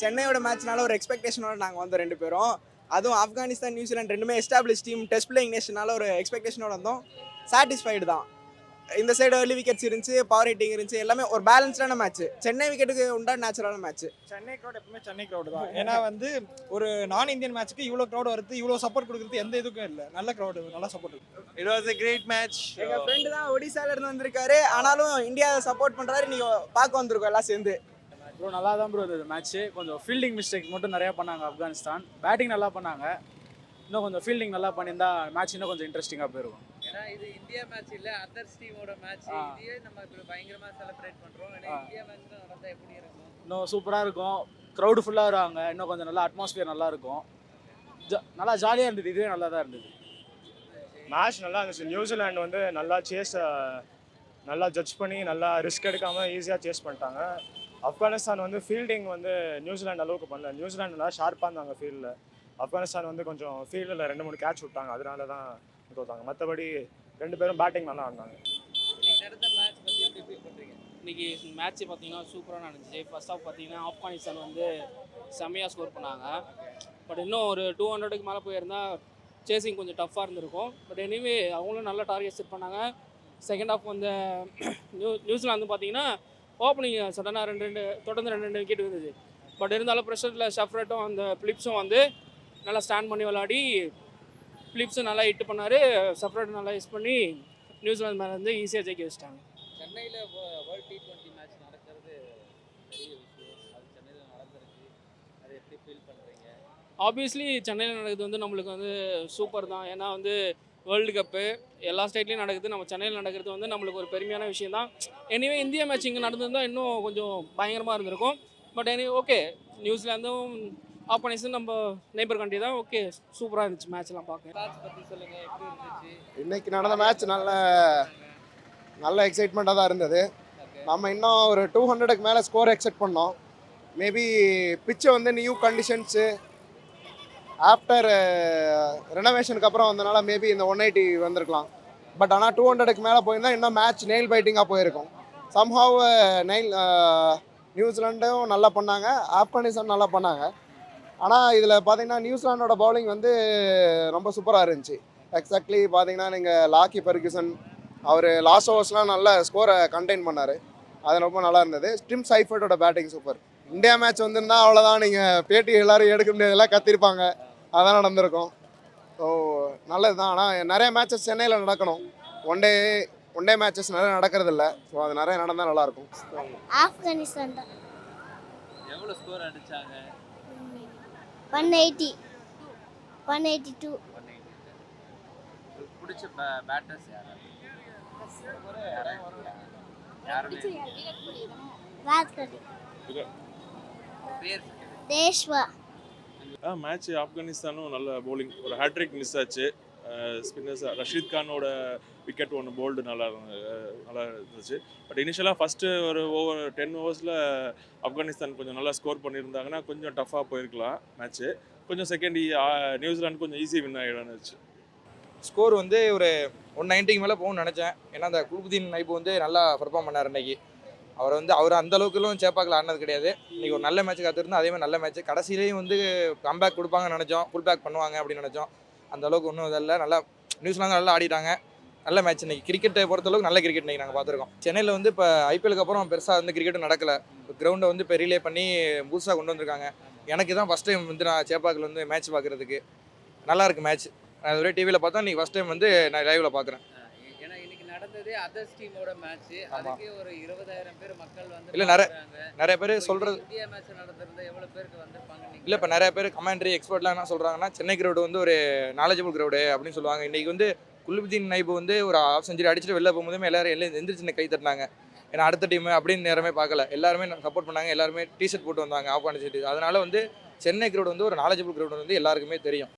சென்னையோட மேட்ச்னால ஒரு எக்ஸ்பெக்டேஷனோட நாங்கள் வந்தோம் 2 பேரும். அதுவும் ஆப்கானிஸ்தான் நியூசிலாந்து ரெண்டுமே எஸ்டாப்ளிஷ் டீம், டெஸ்ட் பிளேயிங் நேஷனால ஒரு எக்ஸ்பெக்டேஷனோட வந்தோம். சாட்டிஸ்ஃபைடு தான். இந்த சைடு ஏர்லி விக்கெட்ஸ் இருந்துச்சு, பவர் ஹிட்டிங் இருந்துச்சு, எல்லாமே ஒரு பேலன்ஸ்டான மேட்ச். சென்னை விக்கெட்டுக்கு உண்டான நேச்சுரலான மேட்ச். சென்னை க்ரௌட் எப்பவுமே சென்னை க்ரௌடு தான். ஏன்னா ஒரு நான் இந்தியன் மேட்ச்சுக்கு இவ்வளோ க்ரௌட் வருது, இவ்வளோ சப்போர்ட் கொடுக்குறது எந்த இதுக்கும் இல்லை. நல்ல க்ரௌடு, நல்லா சப்போர்ட் இருக்கு. It was a great match. எங்க ஃப்ரெண்டு தான் ஒடிசால இருந்து வந்திருக்காரு. ஆனாலும் இந்தியா சப்போர்ட் பண்றாரு. நீங்க பார்க்க வந்திருக்கோம் எல்லாம் சேர்ந்து. ப்ரோ நல்லா தான் ப்ரோ இருந்தது மேட்ச்சு. கொஞ்சம் ஃபீல்டிங் மிஸ்டேக் மட்டும் நிறையா பண்ணாங்க ஆப்கானிஸ்தான். பேட்டிங் நல்லா பண்ணாங்க. இன்னும் கொஞ்சம் ஃபீல்டிங் நல்லா பண்ணியிருந்தா மேட்ச் இன்னும் கொஞ்சம் இன்ட்ரெஸ்டிங்காக போயிருக்கும். ஏன்னா இது இந்தியா மேட்ச் இல்ல, அதர்ஸ் டீமோட மேட்ச். இதையே நம்ம இப்ப பயங்கரமா செலிப்ரேட் பண்றோம். ஏன்னா இந்தியா மேட்ச் நடந்தா எப்படி இருக்கும்? இன்னும் சூப்பராக இருக்கும். க்ரௌடு ஃபுல்லாக வருவாங்க. இன்னும் கொஞ்சம் நல்லா அட்மாஸ்பியர் நல்லா இருக்கும். நல்லா ஜாலியாக இருந்தது. இதுவே நல்லா தான் இருந்தது. மேட்ச் நல்லா இருந்துச்சு. நியூசிலாந்து நல்லா நல்லா ஜட்ஜ் பண்ணி நல்லா ரிஸ்க் எடுக்காமல் ஈஸியாக சேஸ் பண்ணிட்டாங்க. ஆப்கானிஸ்தான் ஃபீல்டிங் நியூசிலாந்து அளவுக்கு பண்ணல. நியூசிலாந்து நல்லா ஷார்ப்பாக இருந்தாங்க ஃபீல்டில். ஆப்கானிஸ்தான் கொஞ்சம் ஃபீல்டில் 2-3 கேட்ச் விட்டாங்க. அதனால தான் தோத்தாங்க. மற்றபடி 2 பேரும் பேட்டிங் நல்லா ஆடினாங்க. இன்னைக்கு நடந்த மேட்ச் பத்தி எப்படி ஃபீல் பண்றீங்க? இன்றைக்கி மேட்ச் பார்த்தீங்கன்னா சூப்பராக நடந்துச்சு. ஃபர்ஸ்ட் ஆஃப் பார்த்தீங்கன்னா ஆப்கானிஸ்தான் செம்மையாக ஸ்கோர் பண்ணாங்க. பட் இன்னும் ஒரு 200க்கு மேலே போயிருந்தால் சேசிங் கொஞ்சம் டஃப்பாக இருந்திருக்கும். பட் எனிவே அவங்களும் நல்ல டார்கெட் செட் பண்ணாங்க. செகண்ட் ஆஃப் நியூசிலாந்து பார்த்தீங்கன்னா ஓப்பனிங் சடனாக தொடர்ந்து 2 விக்கெட் இருந்தது. பட் இருந்தாலும் ப்ரெஷரில் ஷஃப்ரட்டும் அந்த பிலிப்ஸும் நல்லா ஸ்டாண்ட் பண்ணி விளையாடி பிலிப்ஸும் நல்லா ஹிட் பண்ணார். ஷஃப்ரட்டும் நல்லா யூஸ் பண்ணி நியூசிலாந்து மேலே ஈஸியாக ஜெயிக்க வச்சிட்டாங்க. சென்னையில் வேர்ல்ட் T20 மேட்ச் நடக்கிறது பெரிய விஷயம். அது சென்னையில் நடந்திருக்கு. அதை எப்படி ஃபீல் பண்ணுறீங்க? ஆப்வியஸ்லி சென்னையில் நடக்குது நம்மளுக்கு சூப்பர் தான். ஏன்னா வேர்ல்டு கப்பு எல்லா ஸ்டேட்லேயும் நடக்குது. நம்ம சென்னையில் நடக்கிறது நம்மளுக்கு ஒரு பெருமையான விஷயம் தான். எனிவே இந்தியா மேட்ச் இங்கே நடந்திருந்தால் இன்னும் கொஞ்சம் பயங்கரமாக இருந்திருக்கும். பட் எனிவே ஓகே, நியூசிலாந்தும் ஆப்கானிஸ்தான் நம்ம நெய்பர் கண்ட்ரி தான். ஓகே, சூப்பராக இருந்துச்சு மேட்ச்லாம் பார்க்க. மேட்ச் பற்றி சொல்லுங்கள், எப்படி இருந்துச்சு? இன்னைக்கு நடந்த மேட்ச் நல்ல எக்ஸைட்மெண்ட்டாக தான் இருந்தது. நம்ம இன்னும் ஒரு 200க்கு மேலே ஸ்கோர் எக்ஸ்பெக்ட் பண்ணோம். மேபி பிச்சை நியூ கண்டிஷன்ஸு ஆஃப்டர் ரெனோவேஷனுக்கு அப்புறம் வந்தனால மேபி இந்த 180 வந்திருக்கலாம். பட் ஆனால் 200க்கு மேலே போயிருந்தால் இன்னும் மேட்ச் நெயில் பைட்டிங்காக போயிருக்கும். சம்ஹவ் நியூசிலாண்டும் நல்லா பண்ணாங்க, ஆப்கானிஸ்தான் நல்லா பண்ணாங்க. ஆனால் இதில் பார்த்தீங்கன்னா நியூசிலாண்டோட பவுலிங் ரொம்ப சூப்பராக இருந்துச்சு. எக்ஸாக்ட்லி பார்த்தீங்கன்னா நீங்கள் லாக்கி ஃபெர்குசன் அவர் லாஸ்ட் ஓவர்ஸ்லாம் நல்ல ஸ்கோரை கண்டெயின் பண்ணார். அது ரொம்ப நல்லா இருந்தது. டிம் சைஃபர்டோட பேட்டிங் சூப்பர். இந்தியா மேட்ச் வந்திருந்தால் அவ்வளோதான், நீங்கள் பேட்டி எல்லோரும் எடுக்க முடியாதெல்லாம் கத்திருப்பாங்க. அதான் நடந்திருக்கும். ஸோ நல்லது தான். ஆனால் நிறைய மேட்சஸ் சென்னையில் நடக்கணும். ஒன் டே மேட்சஸ் நிறைய நடக்கிறதில்ல. ஸோ அது நிறைய நடந்தால் நல்லாயிருக்கும். ஆப்கானிஸ்தான் தான். எவ்வளோ ஸ்கோர் அடிச்சாங்க? 180, 182. பிடிச்ச பேட்டர்ஸ் யாரு? தேஷ்வா. மேட்ச் ஆப்கானிஸ்தானும் நல்ல பவுலிங். ஒரு ஹேட்ரிக் மிஸ் ஆச்சு. ஸ்பின்னர்ஸ் ரஷீத் கானோட விக்கெட் ஒன்று போல்டு நல்லா இருந்துச்சு. பட் இனிஷியலாக ஃபஸ்ட்டு ஒரு 10 ஓவர்ஸில் ஆப்கானிஸ்தான் கொஞ்சம் நல்லா ஸ்கோர் பண்ணியிருந்தாங்கன்னா கொஞ்சம் டஃப்பாக போயிருக்கலாம் மேட்ச்சு. கொஞ்சம் செகண்ட் நியூசிலாந்து கொஞ்சம் ஈஸி வின் ஆகிடுச்சு. ஸ்கோர் ஒரு 190க்கு மேலே போகும்னு நினச்சேன். ஏன்னா அந்த குல்புதீன் நைபு நல்லா பெர்ஃபார்ம் பண்ணார் இன்னைக்கு. அவர் அந்த அளவுக்குலாம் சேப்பாக்கில் ஆடினது கிடையாது. இன்றைக்கி ஒரு நல்ல மேட்ச் காத்திருந்தோம். அதேமாதிரி நல்ல மேட்ச். கடைசியிலையும் கம்பேக் கொடுப்பாங்கன்னு நினச்சோம், ஃபுல் பேக் பண்ணுவாங்க அப்படின்னு நினச்சோம். அந்த அளவுக்கு ஒன்றும் இதல்ல. நல்லா நியூசிலாந்து நல்லா ஆடிட்டாங்க. நல்ல மேட்ச் இன்றைக்கி. கிரிக்கெட்டை பொறுத்தளவுக்கு நல்ல கிரிக்கெட் இன்றைக்கி நாங்கள் பார்த்துருக்கோம். சென்னையில் இப்போ ஐபிஎலுக்கு அப்புறம் பெருசாக கிரிக்கெட்டும் நடக்கலை. கிரவுண்டை இப்போ ரீலே பண்ணி புதுசாக கொண்டு வந்திருக்காங்க. எனக்கு தான் ஃபஸ்ட் டைம் நான் சேப்பாக்கில் மேட்ச் பார்க்குறதுக்கு. நல்லாயிருக்கு மேட்ச். நான் ஒரே டிவியில் பார்த்தா இன்றைக்கி ஃபஸ்ட் டைம் நான் லைவில் பார்க்குறேன். ஏன்னா இன்னைக்கு நடந்தது அதர்ஸ் டீமோட மேட்ச். அதுக்கு ஒரு 20,000 பேர் மக்கள் இல்லை நிறைய பேர் சொல்கிறது. இந்தியா மேட்ச் நடந்திருந்தா எவ்வளோ பேருக்கு வந்திருப்பாங்க? இல்லை, இப்போ நிறைய பேர் கமெண்ட்ரி எக்ஸ்பர்ட்லாம் என்ன சொல்கிறாங்கன்னா, சென்னை கிரவுடு ஒரு நாலேஜபிள் கிரவுடு அப்படின்னு சொல்லுவாங்க. இன்றைக்கி குல்புதீன் நைபு ஒரு ஹாஃப் செஞ்சுரி அடிச்சுட்டு வெளில போகும்போதுமே எல்லாரும் எந்திரிச்சு கை தட்டினாங்க. ஏன்னா அடுத்த டீம் அப்படின்னு நேரமே பார்க்கல. எல்லாருமே சப்போர்ட் பண்ணாங்க. எல்லாருமே டிஷர்ட் போட்டு வந்தாங்க ஆப்கானிஸ்தான். அதனால சென்னை கிரவுடு ஒரு நாலேஜபிள் கிரவுடு எல்லாருக்குமே தெரியும்.